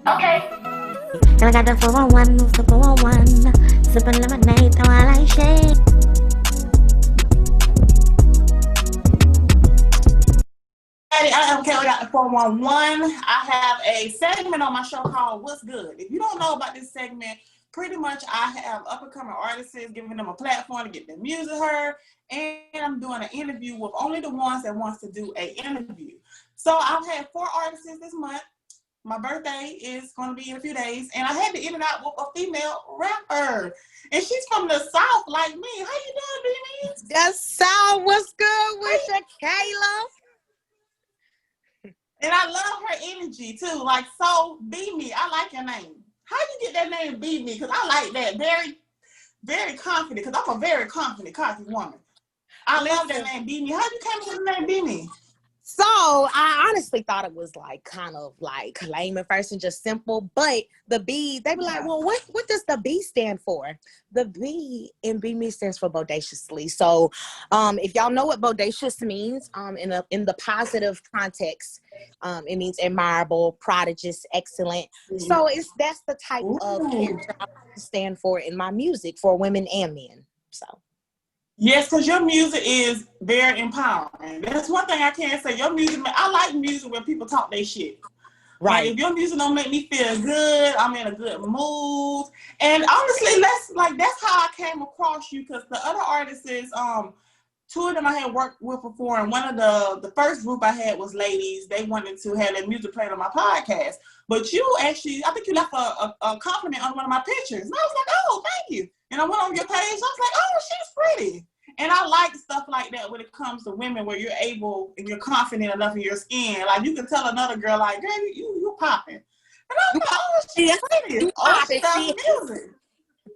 Okay. And I got the 401, move the 401. Sipping lemonade while I shake. I am Kayla, got the 411. I have a segment on my show called What's Good. If you don't know about this segment, pretty much I have up-and-coming artists giving them a platform to get their music heard, and I'm doing an interview with only the ones that wants to do an interview. So I've had 4 artists this month. My birthday is going to be in a few days, and I had to end it out with a female rapper, and she's from the South like me. How you doing, Beanie? The South, what's good with you, Kayla? And I love her energy too. Like, so Be Me. I like your name. How you get that name Be Me? Because I like that. Very, very confident. Because I'm a very confident, cocky woman. I love that name Be Me. How you came up with the name Be Me? So I honestly thought it was like kind of like lame at first and just simple, but the B, they be like, well, what does the B stand for? The B in Be Me stands for bodaciously. So if y'all know what bodacious means, in the positive context, it means admirable, prodigious, excellent. So that's the type of character I stand for in my music for women and men. So yes, because your music is very empowering. That's one thing I can't say. Your music, I like music when people talk their shit. Right. Like, if your music don't make me feel good, I'm in a good mood. And honestly, that's how I came across you, because the other artists is 2 of them I had worked with before, and one of the first group I had was ladies. They wanted to have their music played on my podcast. But you actually, I think you left a compliment on one of my pictures. And I was like, oh, thank you. And I went on your page. I was like, oh, she's pretty. And I like stuff like that when it comes to women, where you're able and you're confident enough in your skin. Like, you can tell another girl, like, girl, you popping. And I was like, oh, she's pretty. Oh, she does music.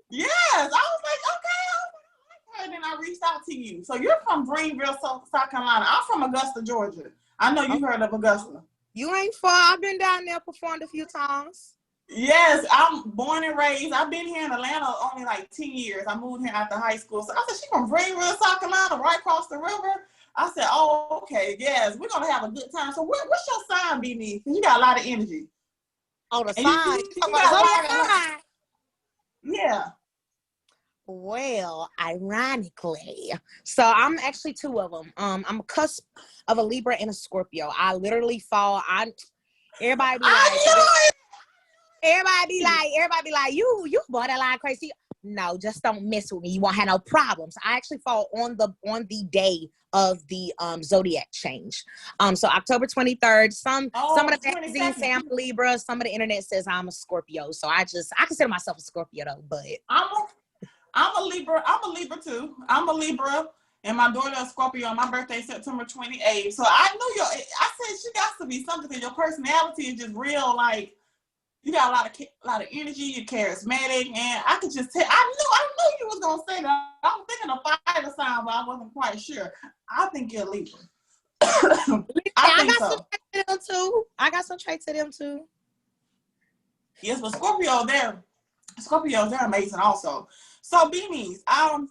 Yes. I was like, okay. And then I reached out to you. So you're from Greenville, South Carolina. I'm from Augusta, Georgia. I know you've heard of Augusta. You ain't far. I've been down there, performed a few times. Yes, I'm born and raised. I've been here in Atlanta only like 10 years. I moved here after high school. So I said, she's from Greenville, South Carolina, right across the river. I said, oh, okay, yes, we're going to have a good time. So what's your sign, BB? You got a lot of energy. Oh, the sign? Yeah. Well, ironically, so I'm actually 2 of them. I'm a cusp of a Libra and a Scorpio. I literally fall. Everybody be like, you borderline crazy. No, just don't mess with me. You won't have no problems. I actually fall on the day of the zodiac change. So October 23rd. Some of the magazines say I'm a Libra. Some of the internet says I'm a Scorpio. So I consider myself a Scorpio though. But I'm a Libra. I'm a Libra too. I'm a Libra, and my daughter is Scorpio. My birthday September 28th. So I knew I said she got to be something, because your personality is just real. Like, you got a lot of energy. You're charismatic, and I could just tell. I knew you was gonna say that. I was thinking of fire sign, but I wasn't quite sure. I think you're a Libra. I got some traits of them too. Yes, but Scorpios, they're amazing also. So Beanies,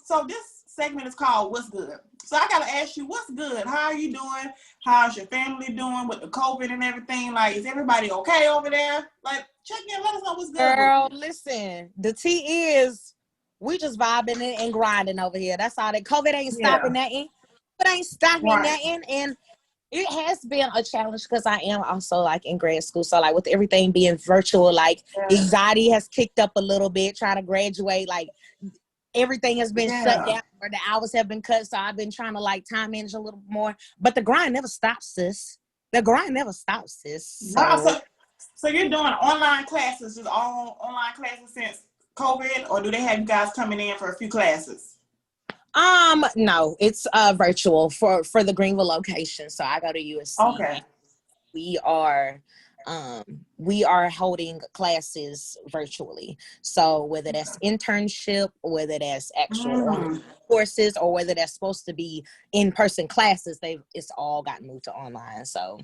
so this segment is called What's Good. So I gotta ask you, what's good? How are you doing? How's your family doing with the COVID and everything? Like, is everybody okay over there? Like, check in, let us know what's good. Girl, listen, the tea is we just vibing and grinding over here. That's all. That COVID ain't stopping nothing. It ain't stopping nothing. And it has been a challenge, because I am also like in grad school. So like with everything being virtual, like anxiety has kicked up a little bit, trying to graduate. Like, everything has been shut down, or the hours have been cut. So I've been trying to like time manage a little more. But the grind never stops, sis. The grind never stops, sis. So you're doing online classes, just all online classes since COVID, or do they have you guys coming in for a few classes? No, it's virtual for the Greenville location. So I go to USC. Okay. We are holding classes virtually. So whether that's internship, whether that's actual courses, or whether that's supposed to be in-person classes, it's all gotten moved to online. So,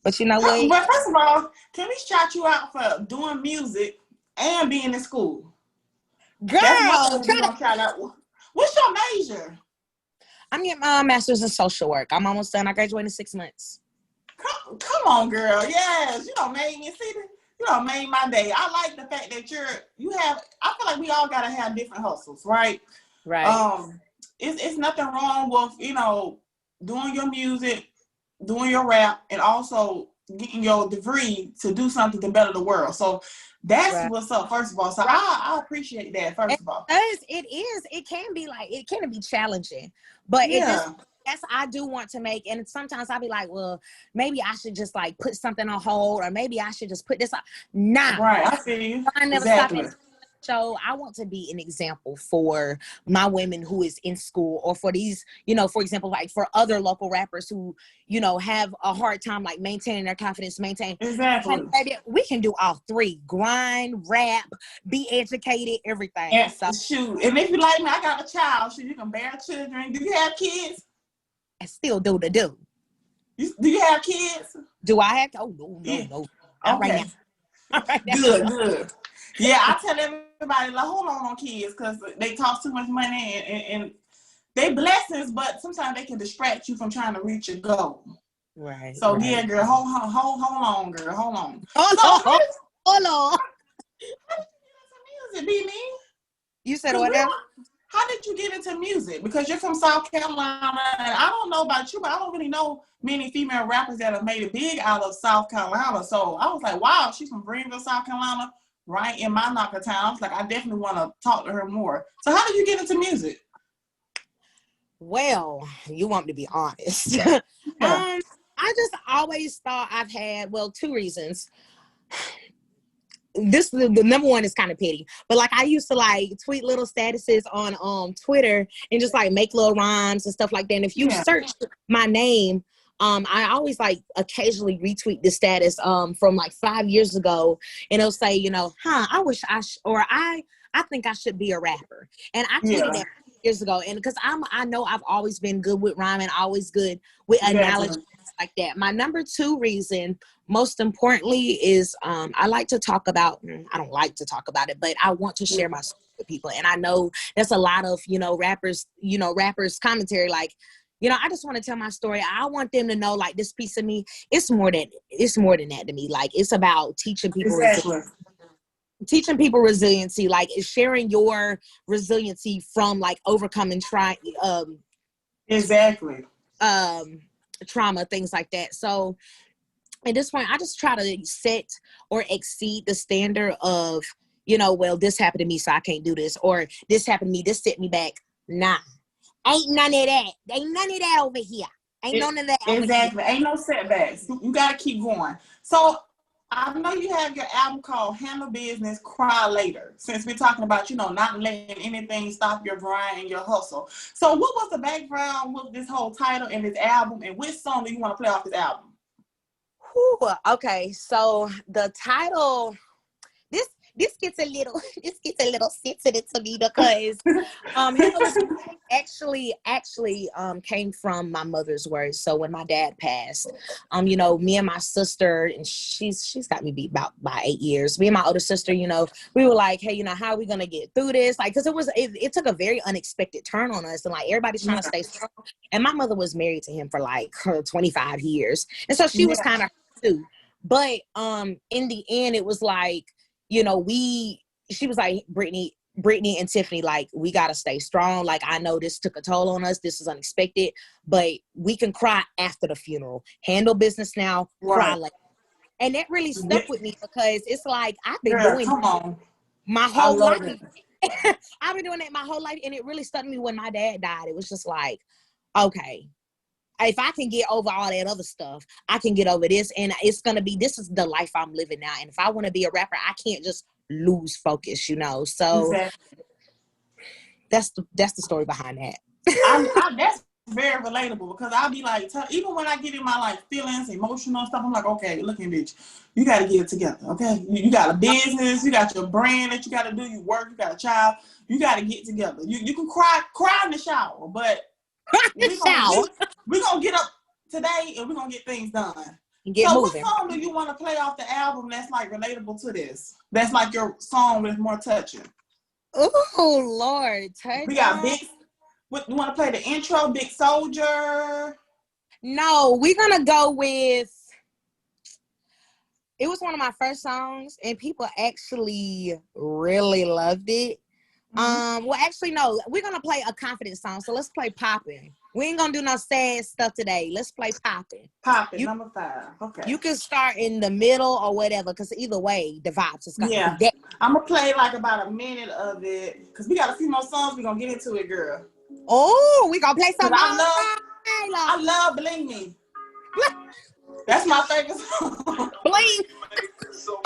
but you know what? But first of all, can we shout you out for doing music and being in school? Girl, shout out. What's your major? I'm getting my master's in social work. I'm almost done. I graduate in 6 months. Come on, girl. Yes, you made me see made my day. I like the fact that I feel like we all gotta have different hustles, right? Right. It's nothing wrong with, doing your music, doing your rap, and also getting your degree to do something to better the world. So that's what's up, first of all. So I appreciate that, first of all. It can be challenging, but I do want to make, and sometimes I'll be like, well, maybe I should just like put something on hold, or maybe I should just put this on. Nah. Right, I see you. I never Exactly. stop. So I want to be an example for my women who is in school, or for these, for example, like for other local rappers who, have a hard time like maintaining their confidence, Exactly. And baby, we can do all three: grind, rap, be educated, everything. And and if you like me, I got a child. You can bear children. Do you have kids? I still do the do. Do you have kids? Do I have? Oh no. Not okay. Right now. Right now. Good. Yeah, I tell everybody, like, hold on kids, because they cost too much money, and they blessings, but sometimes they can distract you from trying to reach your goal. Right. So yeah, girl, hold on, girl, hold on. Hold on. How did you get into music, B-Me? You said what now? How did you get into music? Because you're from South Carolina, and I don't know about you, but I don't really know many female rappers that have made it big out of South Carolina. So I was like, wow, she's from Greenville, South Carolina, right in my knocker town. I was like, I definitely want to talk to her more. So how did you get into music? Well, you want me to be honest. Yeah. I just always thought I've had, two reasons. The number one is kind of petty, but like I used to like tweet little statuses on Twitter and just like make little rhymes and stuff like that. And if you search my name, I always like occasionally retweet the status from like 5 years ago, and it'll say, I wish I think I should be a rapper. And I tweeted that years ago, and because I know I've always been good with rhyming, always good with analogy like that. My number two reason, most importantly, is I like to talk about, I don't like to talk about it, but I want to share my story with people. And I know there's a lot of, rappers commentary, like, I just want to tell my story. I want them to know, like, this piece of me, it's more than that to me. Like, it's about teaching people resiliency, like sharing your resiliency from like overcoming trauma, things like that. So at this point, I just try to set or exceed the standard of, well, this happened to me, so I can't do this, or this happened to me, this set me back. Nah, ain't none of that. Ain't none of that over here. Ain't none of that over here. Ain't no setbacks. You gotta keep going. So I know you have your album called Handle Business, Cry Later. Since we're talking about, not letting anything stop your grind and your hustle. So what was the background with this whole title and this album, and which song do you want to play off this album? Okay, so the title, this gets a little sensitive to me because actually came from my mother's words. So when my dad passed, me and my sister, and she's got me beat by 8 years. Me and my older sister, we were like, hey, how are we gonna get through this? Like, because it took a very unexpected turn on us, and like everybody's trying to stay strong. And my mother was married to him for like 25 years, and so she was kind of too. But in the end, it was like, she was like, Brittany and Tiffany, like, we got to stay strong. Like, I know this took a toll on us. This is unexpected, but we can cry after the funeral. Handle business now, cry later. And that really stuck with me because it's like, I've been doing my whole life. I've been doing that my whole life. And it really stuck me when my dad died. It was just like, okay, if I can get over all that other stuff, I can get over this. And it's going to be, this is the life I'm living now. And if I want to be a rapper, I can't just lose focus, So that's the story behind that. That's very relatable, because I'll be like, even when I get in my like feelings, emotional stuff, I'm like, okay, look at bitch, you got to get it together, okay? You got a business, you got your brand that you got to do, you work, you got a child, you got to get together. You can cry in the shower, but we're gonna get up today and we're gonna get things done. So moving. What song do you want to play off the album that's like relatable to this? That's like your song that's more touching. Oh Lord, we got big. What you want to play? The intro, Big Soldier? No, we're gonna go with. It was one of my first songs, and people actually really loved it. Well, actually, no. We're gonna play a confident song, so let's play Poppin'. We ain't gonna do no sad stuff today. Let's play Poppin'. Poppin', number 5. Okay. You can start in the middle or whatever, because either way, the vibes is gonna be that. I'm gonna play like about a minute of it, because we got a few more songs. We're gonna get into it, girl. Oh, we gonna play some more. I love Bling Me. That's my favorite song. Bling.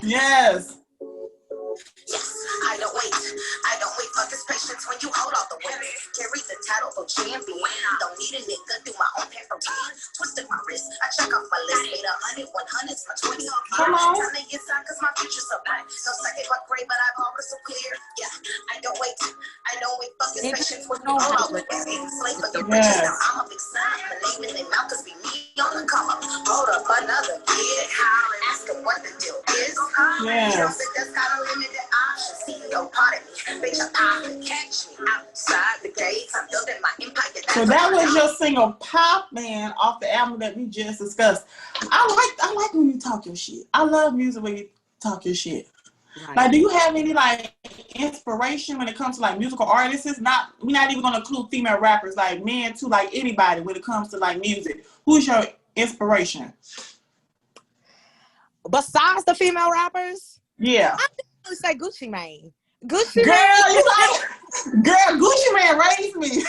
Yes. Yes, I don't wait for this patience when you hold all the weight. Carry the title of champion. Don't need a nigga, do my own paper routine. Twisted my wrist, I check off my list. Made 100, 100's my 20. Come on. Time to get signed cause my future's so bright. No second but great, but I've always so clear. Yeah, I don't wait for this patience when you hold all the weight. Slave for the riches, now I'm a big sign. The name in their mouth cause be me on the come up. Hold up another kid. Ask him what the deal is. Yes. That's kind of limited options. CEO part of me. Bitch, I can catch me outside the gates. I'm building my empire. So that was your single Poppin' off the album that we just discussed. I like when you talk your shit. I love music when you talk your shit. Right. Like, do you have any like inspiration when it comes to like musical artists? We're not even gonna include female rappers, like men too, like anybody when it comes to like music. Who's your inspiration? Besides the female rappers? Yeah. I would say Gucci Mane. Girl, Gucci Mane raised me.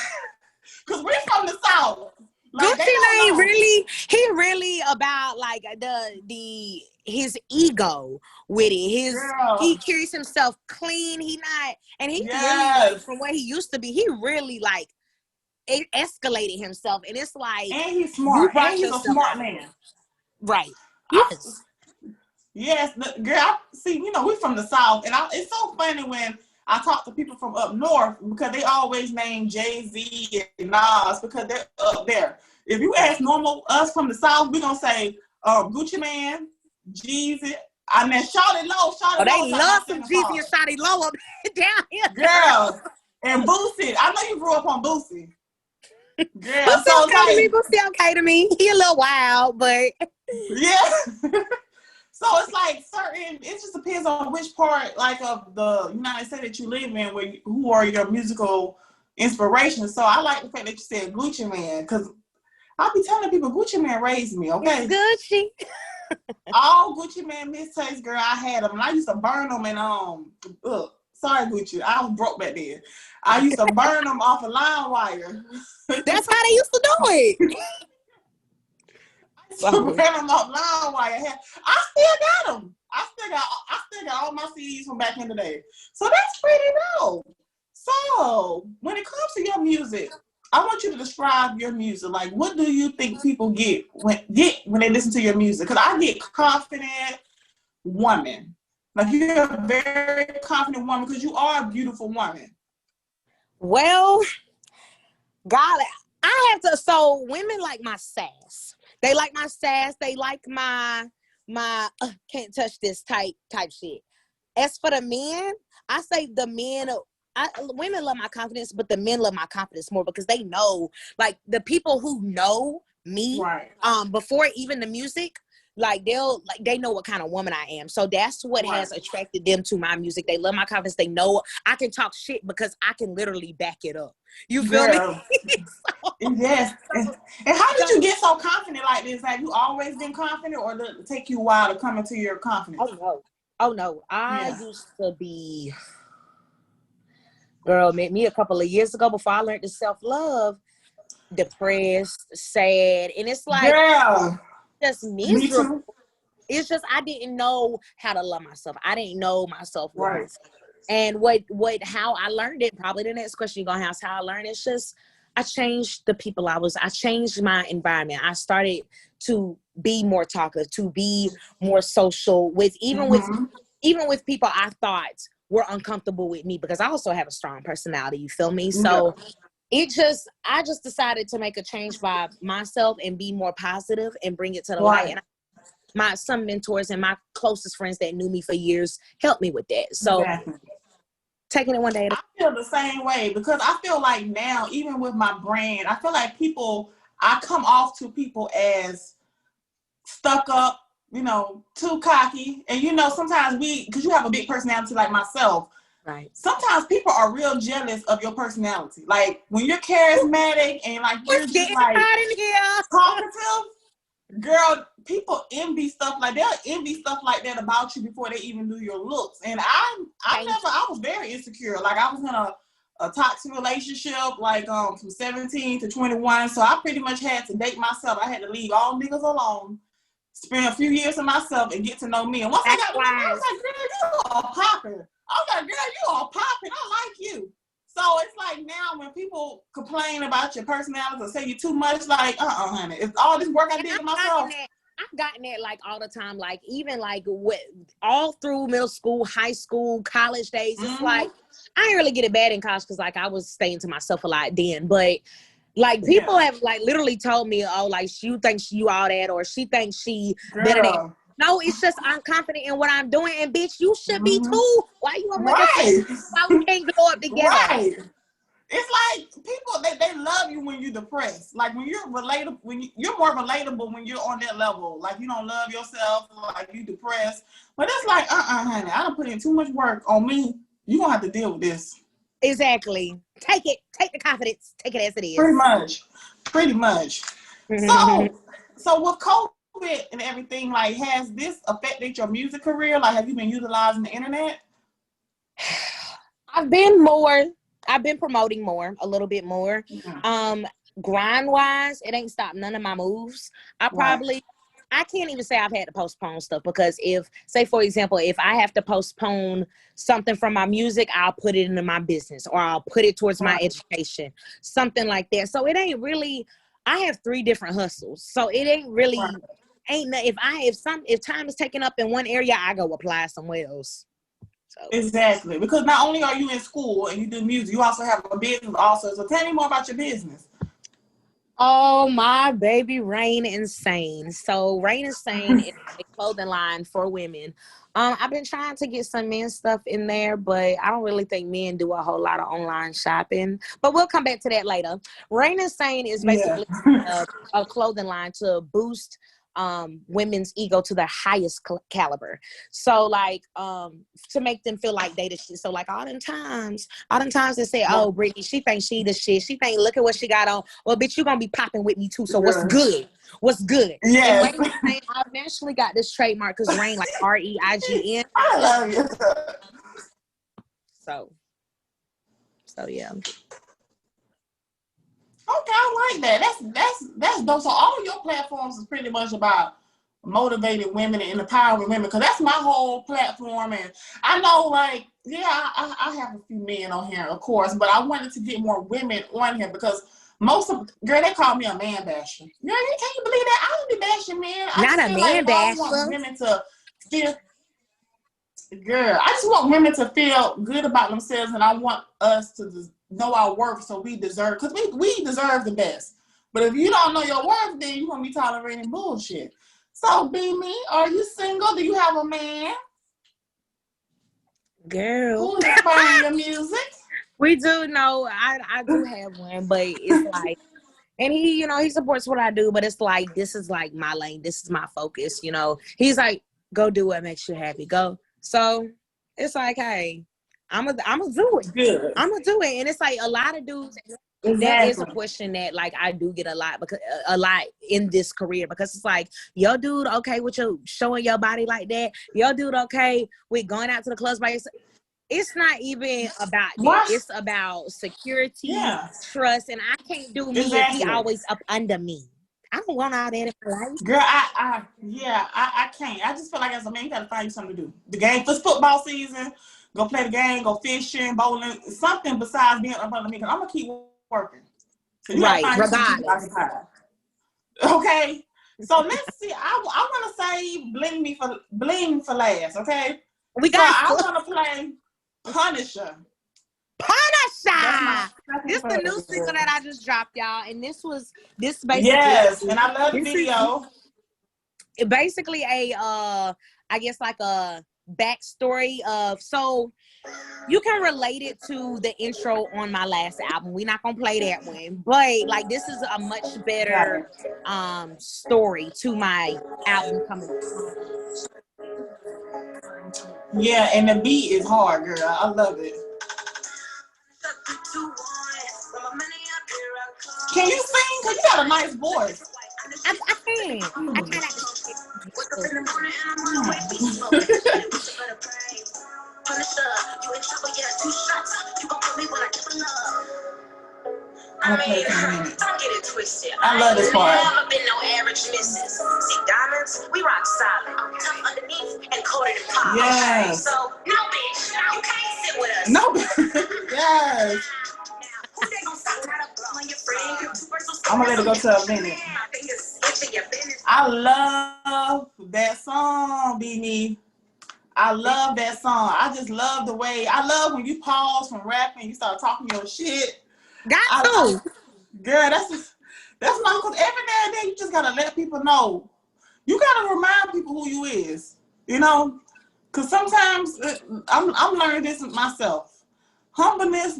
Cause we're from the South. Like, Gucci Mane he really about like his ego with it. He carries himself clean. He really, from where he used to be, he really like it escalated himself. And it's like, and he's smart. And he's a smart man. Right. Yes. Yes, girl. See, we're from the South, and it's so funny when I talk to people from up north because they always name Jay-Z and Nas because they're up there. If you ask normal us from the South, we're gonna say Gucci Mane, Jeezy. I mean, Shoutout Low. They love some Jeezy and Shoutout Low up down here, girl. And Boosie. I know you grew up on Boosie. Girl, Boosie okay to me. He a little wild, but yeah. So it's like it just depends on which part like of the United States that you live in, who are your musical inspirations. So I like the fact that you said Gucci Mane, because I'll be telling people Gucci Mane raised me, okay? It's Gucci. All Gucci Mane mixtapes, girl, I had them. And I used to burn them and sorry Gucci, I was broke back then. I used to burn them off a line wire. That's how they used to do it. So burn them off line wire. I still got them. I still got all my CDs from back in the day. So that's pretty dope. So when it comes to your music, I want you to describe your music. Like, what do you think people get when they listen to your music? Because I get confident woman. Like, you're a very confident woman because you are a beautiful woman. Well, golly, I have to. So women like my sass. They like my sass. They like my can't touch this type shit. As for the men, I say the men. Women love my confidence, but the men love my confidence more because they know, like the people who know me, right. Before even the music, like they know what kind of woman I am. So that's what has attracted them to my music. They love my confidence. They know I can talk shit because I can literally back it up. You feel me? Yes. And how did you get so confident like this? Have you always been confident, or did it take you a while to come into your confidence? Oh no. I used to be, girl, met me a couple of years ago before I learned to self-love, depressed, sad, and it's like, girl, just miserable. It's just I didn't know how to love myself. I didn't know my self-worth. Right. And how I learned it, probably the next question you're gonna have is how I learned it. It's just I changed the people I changed my environment. I started to be more talkative, to be more social even with people I thought were uncomfortable with me, because I also have a strong personality, you feel me? So I just decided to make a change by myself and be more positive and bring it to the light. And some mentors and my closest friends that knew me for years helped me with that. So taking it one day at a time. I feel the same way, because I feel like now, even with my brand, I feel like I come off to people as stuck up, you know, too cocky. And, you know, sometimes because you have a big personality like myself, right? Sometimes people are real jealous of your personality. Like, when you're charismatic and, like, you're just, like, talkative, girl, people envy stuff like they'll envy stuff like that about you before they even do your looks. And I was very insecure. Like, I was in a toxic relationship, like from 17 to 21. So I pretty much had to date myself. I had to leave all niggas alone, spend a few years with myself, and get to know me. And once I got to know me, I was like, girl, you all popping. I was like, girl, you all popping. I like you. So it's like now when people complain about your personality or say you too much, like, honey, it's all this work I did to myself. I've gotten that like all the time, like even like with all through middle school, high school, college days. It's like I didn't really get it bad in college because like I was staying to myself a lot then. But like people have like literally told me, oh, like she thinks you all that, or she thinks she better than. No, it's just I'm confident in what I'm doing, and bitch, you should be too. Why you on why we can't go up together? Right. It's like people they love you when you're depressed. Like when you're relatable, you're more relatable when you're on that level. Like you don't love yourself, like you depressed. But it's like, honey, I done put in too much work on me. You gonna have to deal with this. Exactly. Take the confidence. Take it as it is. Pretty much. So with COVID and everything, like, has this affected your music career? Like, have you been utilizing the internet? I've been promoting more, a little bit more. Grind wise, it ain't stopped none of my moves. I can't even say I've had to postpone stuff because if, say for example, if I have to postpone something from my music, I'll put it into my business or I'll put it towards my education, something like that. So it ain't really, I have 3 different hustles. So it ain't really, if time is taken up in one area, I go apply somewhere else. So. Exactly, because not only are you in school and you do music, you also have a business also. So tell me more about your business. Oh, my baby, Reign Insane. So Reign Insane is a clothing line for women. I've been trying to get some men's stuff in there, but I don't really think men do a whole lot of online shopping. But we'll come back to that later. Reign Insane is basically a clothing line to boost women's ego to the highest caliber. So like to make them feel like they the shit. So like all them times they say, oh, Brittany, she thinks she the shit. She think, look at what she got on. Well, bitch, you gonna be popping with me too. So what's good? What's good? Yes. And Reign, I eventually got this trademark because Reign, like REIGN. I love you. So yeah. Okay, I like that. That's dope. So all of your platforms is pretty much about motivating women and empowering women, because that's my whole platform. And I know, like, I have a few men on here, of course, but I wanted to get more women on here because girl, they call me a man basher. Girl, can you believe that? I don't be bashing men. Not a man basher. I want women to feel. Girl, I just want women to feel good about themselves, and I want us to know our worth, so we deserve, because we deserve the best. But if you don't know your worth, then you're going to be tolerating bullshit. So, Beanie, are you single? Do you have a man? Girl. Who is inspiring your music? We do know, I do have one, but it's like, and he, he supports what I do, but it's like, this is like my lane. This is my focus, He's like, go do what makes you happy. Go. So it's like, hey, I'm gonna do it. Good. I'm gonna do it. And it's like a lot of dudes, that is a question that like I do get a lot in this career, because it's like, yo dude, okay with you showing your body like that? Yo dude, okay with going out to the clubs by yourself? It's not even about that. It's about security, trust, and I can't do me if he always up under me. I don't want all that in my life. Girl, I can't. I just feel like as a man, you gotta find you something to do. The game for football season, go play the game, go fishing, bowling, something besides being up under me. Cause I'm gonna keep working. So you gotta find regardless. Okay. So let's see. I want to say bling for last. Okay. I want to play Punisher. This is the new single that I just dropped, y'all, and this basically, yes, and I love the video. Basically I guess like a backstory of, so you can relate it to the intro on my last album. We're not gonna play that one, but like this is a much better story to my album coming up. Yeah, and the beat is hard, girl. I love it. Can you sing? Cause you got a nice voice. I can. I kind of. I mean, don't get it twisted. I love this part. Never been no average misses. See, diamonds, we rock solid. Tough underneath and coated in polish. Yes. So, no, bitch, you can't sit with us. No, yes. I'm gonna let it go to a minute. I love that song, Beanie. I love that song. I just love the way. I love when you pause from rapping, you start talking your shit. Got to. Girl, that's not, because every now and then you just gotta let people know. You gotta remind people who you is, you know? Because sometimes I'm learning this myself. Humbleness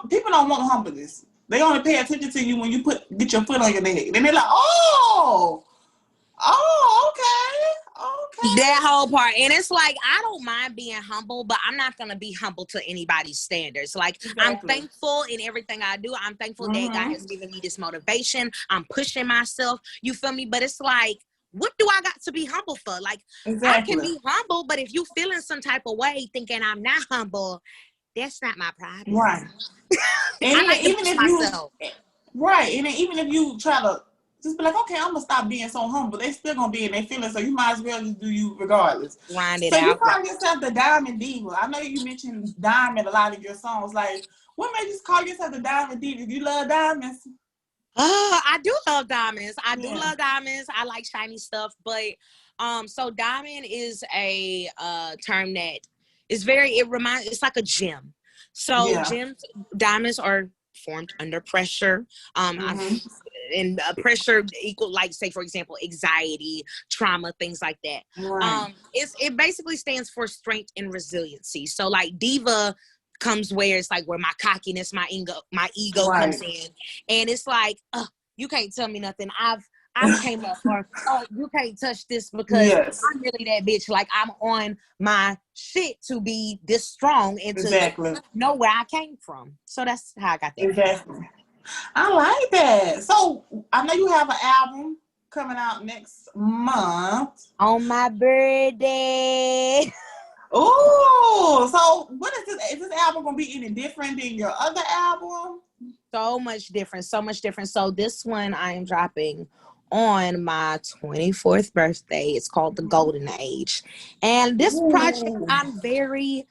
people don't want humbleness. They only pay attention to you when you get your foot on your neck. Then they're like, oh, okay. That whole part. And it's like, I don't mind being humble, but I'm not going to be humble to anybody's standards. Like, exactly. I'm thankful in everything I do. I'm thankful that God has given me this motivation. I'm pushing myself. You feel me? But it's like, what do I got to be humble for? Like, exactly. I can be humble, but if you feeling some type of way thinking I'm not humble, that's not my problem. Right. And even if myself. Right. And even if you try to just be like, okay, I'm gonna stop being so humble, they still gonna be in their feelings, so you might as well just do you regardless. Grind it so out. You call yourself the Diamond Diva. I know you mentioned diamond a lot of your songs. Like, what made you call yourself the Diamond Diva? You love diamonds? I do love diamonds. I do love diamonds. I like shiny stuff, but so diamond is a term that is it's like a gem. So diamonds are formed under pressure. And pressure equal, like, say, for example, anxiety, trauma, things like that. Right. It basically stands for strength and resiliency. So like diva comes where it's like where my cockiness, my ego comes in, and it's like, you can't tell me nothing. I've came up, or you can't touch this because I'm really that bitch. Like, I'm on my shit to be this strong and to know where I came from. So that's how I got that. Exactly. I like that. So I know you have an album coming out next month. On my birthday. Oh, so what is this? Is this album gonna be any different than your other album? So much different. So this one I am dropping on my 24th birthday. It's called The Golden Age. And this project, I'm very...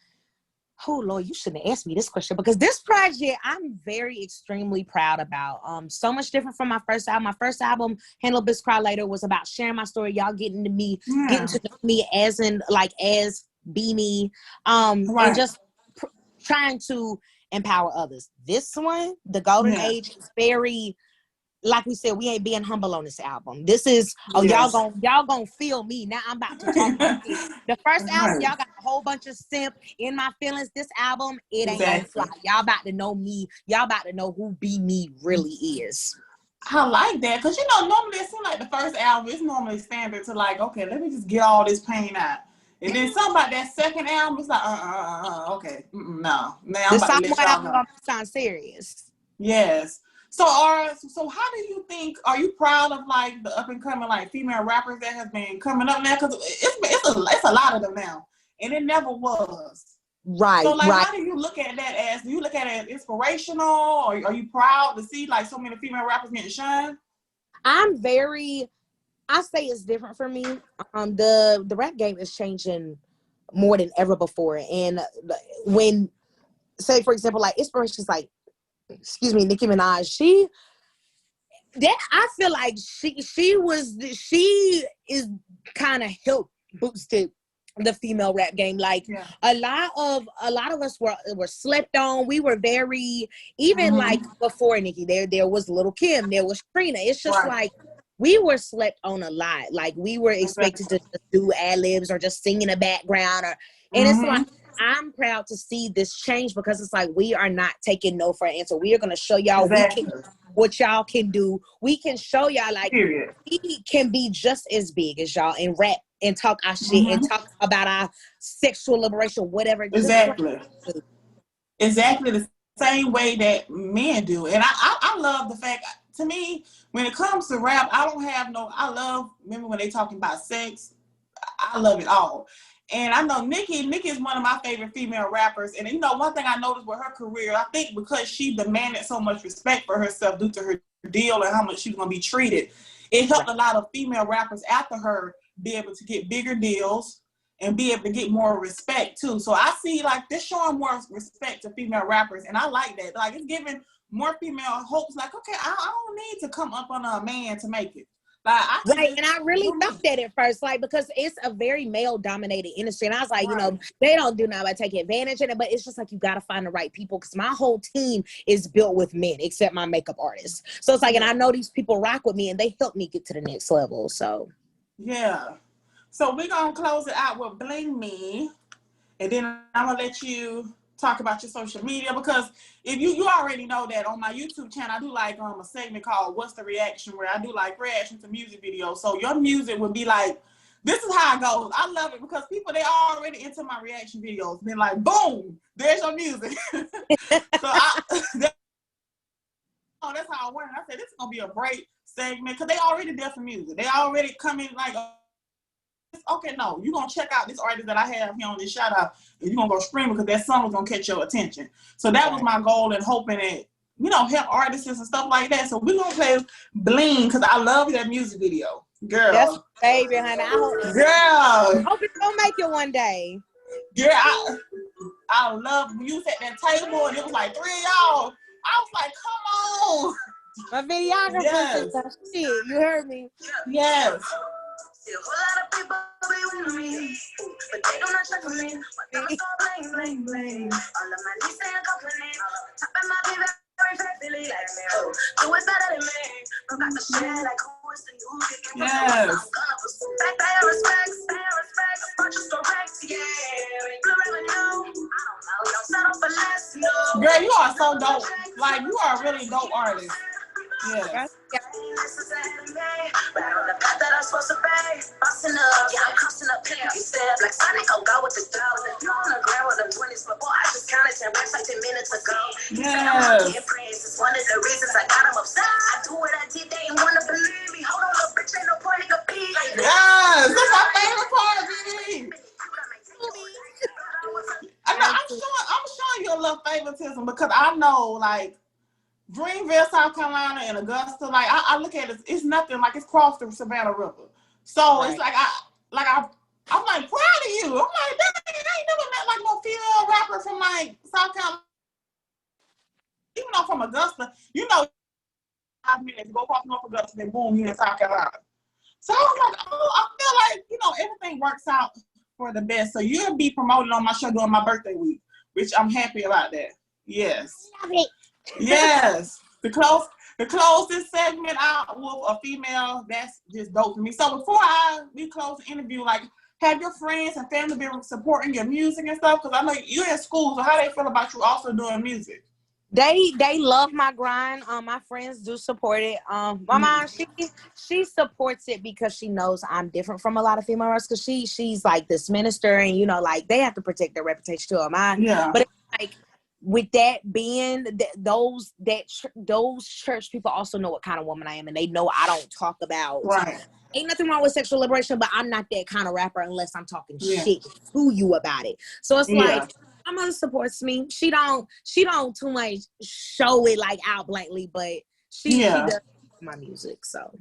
Oh, Lord, you shouldn't have asked me this question, because this project I'm very extremely proud about. So much different from my first album. My first album, Handle This Cry Later, was about sharing my story, y'all getting to know me as Beanie, and just trying to empower others. This one, The Golden Age, is very... Like we said, we ain't being humble on this album. This is, y'all gonna feel me. Now I'm about to talk about this. The first album, y'all got a whole bunch of simp in my feelings. This album, it ain't gonna fly. Y'all about to know me. Y'all about to know who Be Me really is. I like that, because normally it seems like the first album is normally standard to like, okay, let me just get all this pain out. And then something about that second album, it's like, okay, no. Now I'm about to let y'all know. Sound serious. Yes. So how do you think, are you proud of like the up and coming like female rappers that have been coming up now? Because it's a lot of them now, and it never was. Right. So like, how do you look at that as? Do you look at it as inspirational, or are you proud to see like so many female rappers getting shine? I say it's different for me. The rap game is changing more than ever before, and when, say for example, like inspirations like, Nicki Minaj, I feel like she is kind of helped boosted the female rap game. Like a lot of us were slept on. We were very, even like before Nicki, there was Lil' Kim, there was Trina. It's just like we were slept on a lot. Like we were expected to just do ad-libs or just sing in the background, and it's like, I'm proud to see this change, because it's like, we are not taking no for an answer. We are going to show y'all we can, what y'all can do. We can show y'all, like, we can be just as big as y'all and rap and talk our shit and talk about our sexual liberation, whatever. Exactly the same way that men do. And I love the fact, to me, when it comes to rap, remember when they talking about sex, I love it all. And I know Nicki is one of my favorite female rappers. And you know, one thing I noticed with her career, I think because she demanded so much respect for herself due to her deal and how much she was going to be treated, it helped a lot of female rappers after her be able to get bigger deals and be able to get more respect too. So I see like this showing more respect to female rappers, and I like that. Like, it's giving more female hopes. Like, okay, I don't need to come up on a man to make it. Like, and I really thought that at first, like, because it's a very male-dominated industry, and I was like, you know, they don't do nothing but take advantage of it, but it's just like, you got to find the right people, because my whole team is built with men, except my makeup artists. So it's like, and I know these people rock with me, and they help me get to the next level, so. Yeah. So we're going to close it out with Bling Me, and then I'm going to let you talk about your social media, because if you already know that on my YouTube channel, I do like a segment called What's the Reaction, where I do like reaction to music videos. So your music would be like, this is how it goes. I love it because people, they already into my reaction videos. They're like, boom, there's your music. So that's how I went. I said, this is going to be a great segment, because they already there for music. They already come in like, okay, no, you're going to check out this artist that I have here on this shout out, and you're going to go stream because that song is going to catch your attention. So that was my goal, and hoping that, you know, help artists and stuff like that. So we're going to play Bling, because I love that music video. Girl. That's baby, honey. I hope it's going to make it one day. Girl, I love when you was at that table, and it was like 3 of y'all. I was like, come on. My videographer said, shit, you heard me? Yes. See a whole lot of people be with me, but they don't know check on me. My thumbs all bling, bling, bling. All of my knees stay compliment. Top of my baby, very faithfully like me. Oh, do it better than me. Broke out the shit like who is the new? Yes. I'm gonna pursue back, pay respect. The purchase correct, yeah. Blue revenue. I don't know, don't settle for less, no. Girl, you are so dope. Like, you are a really dope artist. Yeah. Right on the path that I'm supposed to be. Busting up, yeah, I'm crossing up here. You said like Sonic, I'll go with the dough. You on the ground with them 20s, but boy, I just counted 10 racks like 10 minutes ago. Yes. It's one of the reasons I got them upset. I do what I did, they ain't wanna believe me. Hold on, little bitch, ain't no point in competing. Yes, that's my favorite part of it. I'm showing you a little favoritism, because I know, like, Greenville, South Carolina, and Augusta, like, I look at it, it's nothing, like, it's crossed the Savannah River. So it's like, I'm like, proud of you. I'm like, dang, I ain't never met like no female rapper from like South Carolina. Even though from Augusta, you know, 5 minutes, go across North Augusta, then boom, you're in South Carolina. So I was like, oh, I feel like, you know, everything works out for the best. So you'll be promoted on my show during my birthday week, which I'm happy about that. Yes. Love it. Yes. To close this segment out with a female, that's just dope to me. So before we close the interview, like, have your friends and family been supporting your music and stuff? Because I know you're in school, so how they feel about you also doing music? They love my grind. My friends do support it. My mom, she supports it because she knows I'm different from a lot of female artists, because she's like this minister, and you know, like, they have to protect their reputation too. But it's like, with that being, those church people also know what kind of woman I am, and they know I don't talk about. Ain't nothing wrong with sexual liberation, but I'm not that kind of rapper unless I'm talking shit to you about it. So it's like, my mother supports me. She don't too much show it like out blankly, but she does my music. So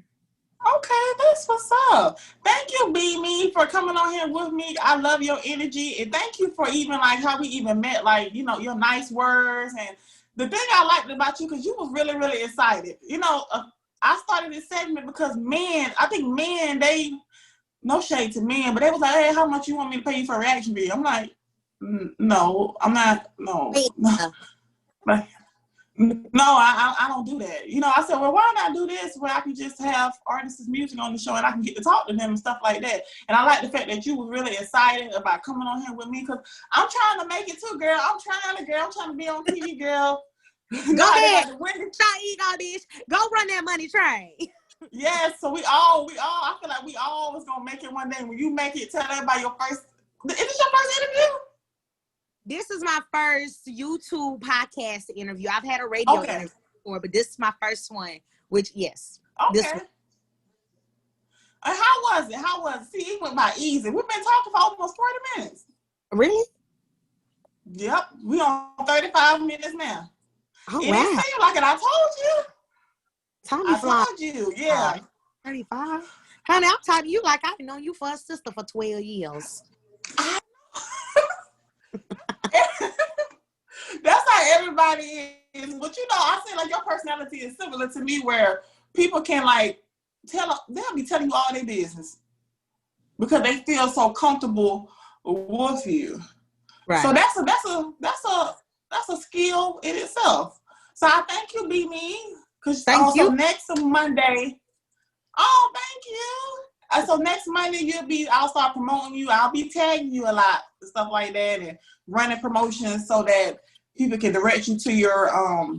okay, that's what's up. Thank you, B-Me, for coming on here with me. I love your energy, and thank you for even like how we even met. Like, you know, your nice words, and the thing I liked about you, because you was really, really excited. You know, I started this segment because I think men, they, no shade to men, but they was like, hey, how much you want me to pay you for a reaction video? I'm like, no, I'm not, no. No, I don't do that. You know, I said, well, why not do this where I can just have artists' music on the show and I can get to talk to them and stuff like that. And I like the fact that you were really excited about coming on here with me because I'm trying to make it too, girl. I'm trying to be on TV, girl. Go ahead. Try to eat all this. Go run that money train. Yes, so we all, I feel like we all was going to make it one day. When you make it, tell everybody is this your first interview? This is my first YouTube podcast interview. I've had a radio interview before, but this is my first one, which, yes. Okay. This one. How was it? See, it went by easy. We've been talking for almost 40 minutes. Really? Yep. We on 35 minutes now. Oh, it wow. Didn't seem like it. I told you. I told you, yeah. 35. Honey, I'm talking to you like I've known you for a sister for 12 years. That's how everybody is. But you know, I feel like your personality is similar to me where people can like they'll be telling you all their business because they feel so comfortable with you. Right. So that's a skill in itself. So I thank you, Be Me. Because also next Monday. Oh, thank you. So next Monday I'll start promoting you. I'll be tagging you a lot and stuff like that and running promotions so that people can direct you to your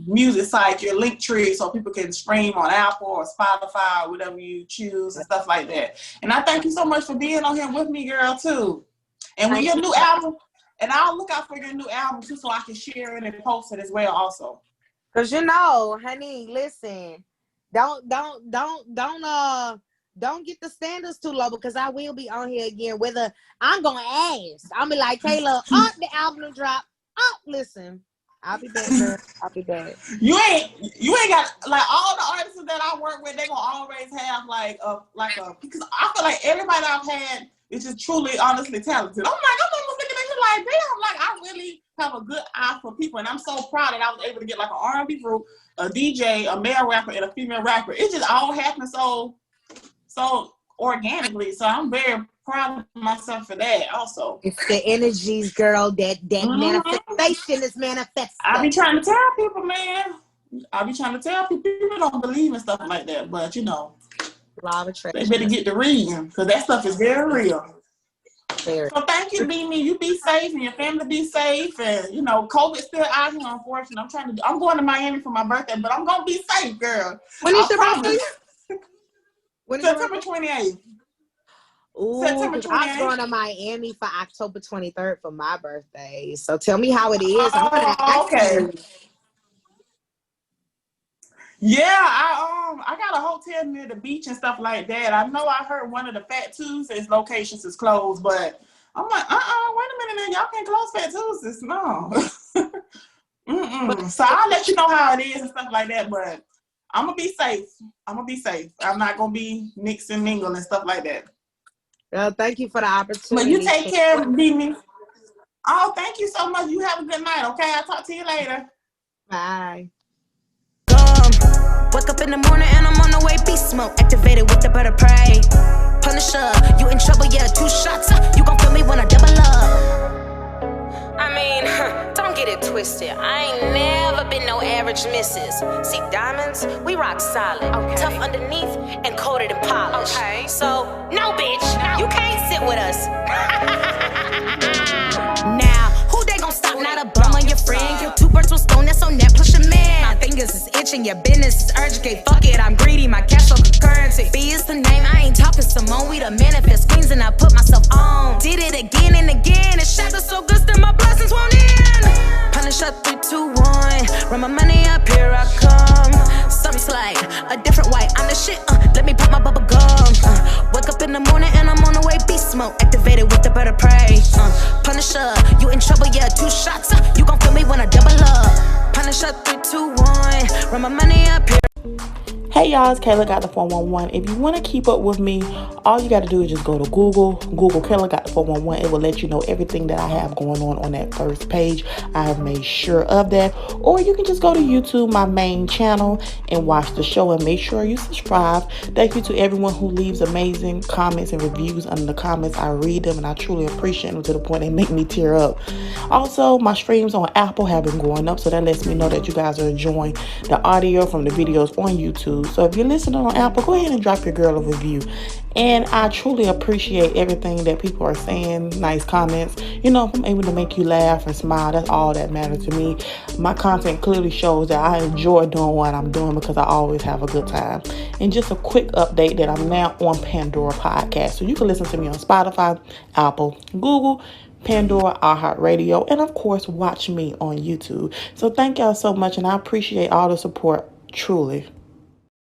music site, your link tree, so people can stream on Apple or Spotify or whatever you choose and stuff like that. And I thank you so much for being on here with me, girl, too. And when your new album, and I'll look out for your new album too so I can share it and post it as well also. Cause you know, honey, listen, don't get the standards too low because I will be on here again. Whether I'm gonna ask, I'll be like, Kayla, the album drop. Listen, I'll be back, girl. I'll be back. You ain't got like all the artists that I work with. They gonna always have because I feel like everybody I've had is just truly, honestly talented. I'm almost looking at you like, damn, like I really have a good eye for people, and I'm so proud that I was able to get like an R&B group, a DJ, a male rapper, and a female rapper. It just all happened so organically. So I'm very proud of myself for that also. It's the energies, girl, that manifestation is manifesting. I be trying to tell people, man. People don't believe in stuff like that, but you know, law of attraction. They better get to reading because that stuff is very real. So thank you, Be Me. You be safe and your family be safe. And you know, COVID's still out here, unfortunately. I'm going to Miami for my birthday, but I'm gonna be safe, girl. When is your birthday? September 28th. Ooh, September 28th. I'm going to Miami for October 23rd for my birthday. So tell me how it is. Okay. Yeah, I got a hotel near the beach and stuff like that. I know I heard one of the Fat Tuesdays locations is closed, but I'm like, wait a minute, man, y'all can't close Fat Tuesdays. No. So I'll let you know how it is and stuff like that, but I'm gonna be safe. I'm not gonna be mix and mingle and stuff like that. Well, thank you for the opportunity. But you take care of me. Oh, thank you so much. You have a good night, okay? I'll talk to you later. Bye. Wake up in the morning and I'm on the way. Beast smoke activated with the butter prey. Punisher, you in trouble, yeah. 2 shots, you gon' feel me when I double up. I mean, don't get it twisted. I ain't never been no average missus. See, diamonds, we rock solid. Okay. Tough underneath and coated and polished. Okay. So, no, bitch, you can't sit with us. Now, who they gon' stop? Not a bum on your friend. Kill 2 birds with stone, that's on that push a man. My fingers is itching, your business is urgent. Okay, fuck it, I'm greedy, my cash flow currency. B is the name, I ain't talking Simone. We the manifest queens and I put myself on. Did it again and again. It shadows so good that my blessings won't end. Punish up 3, 2, 1. Run my money up, here I come. Something's like a different white. I'm the shit, let me pop my bubble gum. Wake up in the morning and I'm on the way. Beast smoke activated with the butter prey. Punisher, you in trouble, yeah. 2 shots, you gon' feel me when I double up. Punish up 3, 2, 1. Run my money up here. Hey Hey y'all, it's Kayla got the 411. If you want to keep up with me, all you got to do is just go to Google Kayla got the 411. It will let you know everything that I have going on that first page. I have made sure of that. Or you can just go to YouTube, my main channel, and watch the show, and make sure you subscribe. Thank you to everyone who leaves amazing comments and reviews under the comments. I read them and I truly appreciate them to the point they make me tear up. Also, my streams on Apple have been going up, so that lets me know that you guys are enjoying the audio from the videos on YouTube. So if you're listening on Apple, go ahead and drop your girl a review. And I truly appreciate everything that people are saying, nice comments. You know, if I'm able to make you laugh and smile, that's all that matters to me. My content clearly shows that I enjoy doing what I'm doing because I always have a good time. And just a quick update that I'm now on Pandora Podcast. So you can listen to me on Spotify, Apple, Google, Pandora, iHeartRadio, and of course, watch me on YouTube. So thank y'all so much, and I appreciate all the support, truly.